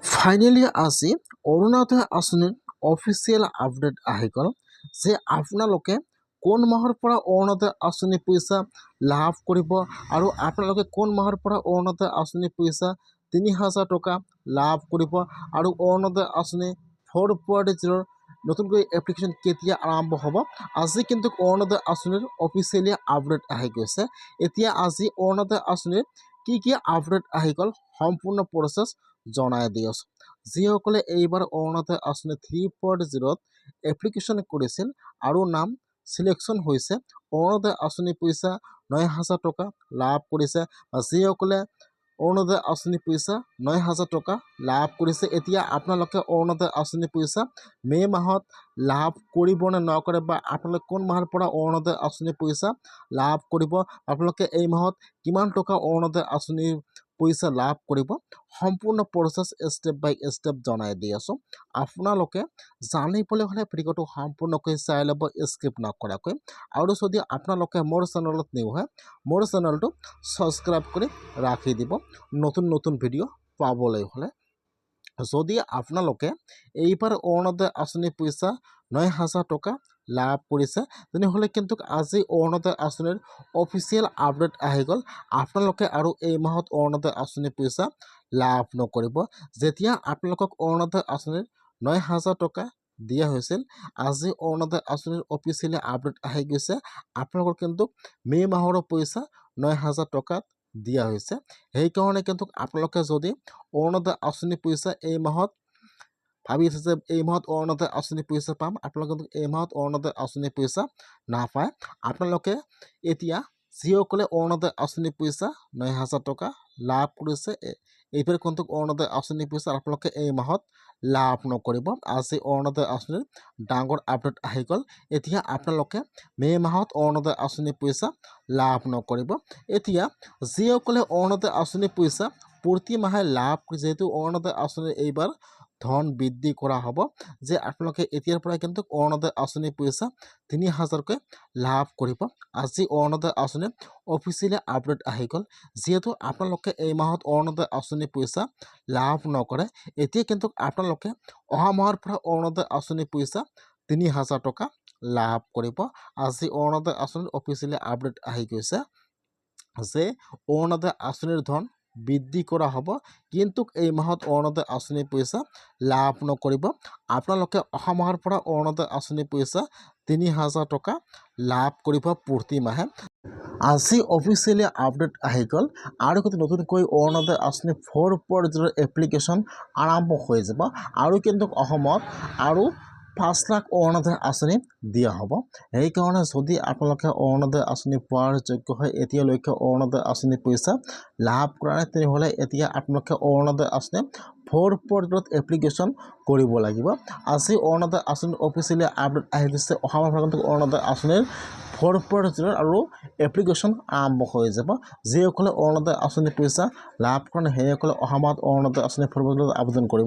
Finally আজি অৰুণোদয় আঁচনিৰ official update আহি গ'ল যে আপোনালোকে কোন মাহৰ পৰা অৰুণোদয় আঁচনি পইচা লাভ কৰিব আৰু আপোনালোকে কোন মাহৰ পৰা অৰুণোদয় আঁচনি পইচা ৩,০০০ টকা লাভ কৰিব আৰু অৰুণোদয় আঁচনি 4.0 নতুনকৈ এপ্লিকেশ্যন কেতিয়া আৰম্ভ হ'ব। আজি কিন্তু অৰুণোদয় আঁচনিৰ অফিচিয়েলি আপডেট আহি গৈছে। এতিয়া আজি অৰুণোদয় আঁচনিৰ কি আপডেট আহি গ'ল সম্পূৰ্ণ প্ৰচেছ জনাই দি আছোঁ। যিসকলে এইবাৰ অৰুণোদয় আঁচনি 3.0 এপ্লিকেশ্যন কৰিছিল আৰু নাম চিলেকশ্যন হৈছে, অৰুণোদয় আঁচনি পইচা ৯,০০০ টকা লাভ কৰিছে। যিসকলে অৰুণোদয় আঁচনি পইচা ৯,০০০ টকা লাভ কৰিছে, এতিয়া আপোনালোকে অৰুণোদয় আঁচনি পইচা মে' মাহত লাভ কৰিব নে নকৰে, বা আপোনালোকে কোন মাহৰ পৰা অৰুণোদয় আঁচনি পইচা লাভ কৰিব, আপোনালোকে এই মাহত কিমান টকা অৰুণোদয় আঁচনিৰ পইচা লাভ কৰিব, সম্পূৰ্ণ প্ৰচেছ ষ্টেপ বাই ষ্টেপ জনাই দি আছোঁ। আপোনালোকে জানিবলৈ হ'লে ভিডিঅ'টো সম্পূৰ্ণকৈ চাই ল'ব স্কিপ নকৰাকৈ। আৰু যদি আপোনালোকে মোৰ চেনেলত নিউ হয়, মোৰ চেনেলটো ছাবস্ক্ৰাইব কৰি ৰাখি দিব নতুন ভিডিঅ' পাবলৈ হ'লে। যদি আপোনালোকে এইবাৰ অৰুণোদয় আঁচনি পইচা ৯,০০০ টকা লাভ কৰিছে, তেনেহ'লে কিন্তু আজি অৰুণোদয় আঁচনিৰ অফিচিয়েল আপডেট আহি গ'ল। আপোনালোকে আৰু এই মাহত অৰুণোদয় আঁচনি পইচা লাভ নকৰিব। যেতিয়া আপোনালোকক অৰুণোদয় আঁচনিৰ ৯,০০০ টকা দিয়া হৈছিল, আজি অৰুণোদয় আঁচনিৰ অফিচিয়েলি আপডেট আহি গৈছে। আপোনালোকৰ কিন্তু মে' মাহৰো পইচা ৯,০০০ টকাত দিয়া হৈছে। সেইকাৰণে কিন্তু আপোনালোকে যদি অৰুণোদয় আঁচনি পইচা এই মাহত ভাবি আছে যে এই মাহত অৰুণোদয় আঁচনি পইচা পাম, আপোনালোকে কিন্তু এই মাহত অৰুণোদয় আঁচনি পইচা নাপায়। আপোনালোকে এতিয়া যিসকলে অৰুণোদয় আঁচনি পইচা ৯,০০০ টকা লাভ কৰিছে, এইবাৰ কিন্তু অৰুণোদয় আঁচনি পইচা আপোনালোকে এই মাহত লাভ নকৰিব। আজি অৰুণোদয় আঁচনিৰ ডাঙৰ আপডেট আহি গ'ল। এতিয়া আপোনালোকে মে' মাহত অৰুণোদয় আঁচনি পইচা লাভ নকৰিব। এতিয়া যিসকলে অৰুণোদয় আঁচনি পইচা প্ৰতি মাহে লাভ, যিহেতু অৰুণোদয় আঁচনি এইবাৰ ধন বৃদ্ধি কৰা হ'ব, যে আপোনালোকে এতিয়াৰ পৰাই কিন্তু অৰুণোদয় আঁচনি পইচা ৩,০০০কৈ লাভ কৰিব। আজি অৰুণোদয় আঁচনি অফিচিয়েলি আপডেট আহি গ'ল। যিহেতু আপোনালোকে এই মাহত অৰুণোদয় আঁচনি পইচা লাভ নকৰে, এতিয়া কিন্তু আপোনালোকে অহা মাহৰ পৰা অৰুণোদয় আঁচনি পইচা ৩,০০০ টকা লাভ কৰিব। আজি অৰুণোদয় আঁচনিৰ অফিচিয়েলি আপডেট আহি গৈছে যে অৰুণোদয় আঁচনিৰ ধন বৃদ্ধি কৰা হ'ব, কিন্তু এই মাহত অৰুণোদয় আঁচনি পইচা লাভ নকৰিব। আপোনালোকে অহা মাহৰ পৰা অৰুণোদয় আঁচনি পইচা ৩,০০০ টকা লাভ কৰিব প্ৰতি মাহে। আজি অফিচিয়েলি আপডেট আহি গ'ল আৰু কিন্তু নতুনকৈ অৰুণোদয় আঁচনি 4.0 এপ্লিকেশ্যন আৰম্ভ হৈ যাব আৰু কিন্তু অসমত আৰু ৫ লাখ অৰুণোদয় আঁচনি দিয়া হ'ব। সেইকাৰণে যদি আপোনালোকে অৰুণোদয় আঁচনি পোৱাৰ যোগ্য হয়, এতিয়ালৈকে অৰুণোদয় আঁচনি পইচা লাভ কৰা নাই, তেনেহ'লে এতিয়া আপোনালোকে অৰুণোদয় আঁচনি 4.0 এপ্লিকেশ্যন কৰিব লাগিব। আজি অৰুণোদয় আঁচনিৰ অফিচিয়েলি আপডেট আহি গৈছে। অহা মাহৰ পৰা কিন্তু অৰুণোদয় আঁচনিৰ 4.0 আৰু এপ্লিকেশ্যন আৰম্ভ হৈ যাব। যিসকলে অৰুণোদয় আঁচনি পইচা লাভ কৰা নাই, সেইসকলে অহা মাহত অৰুণোদয় আঁচনি 4.0 আবেদন কৰিব।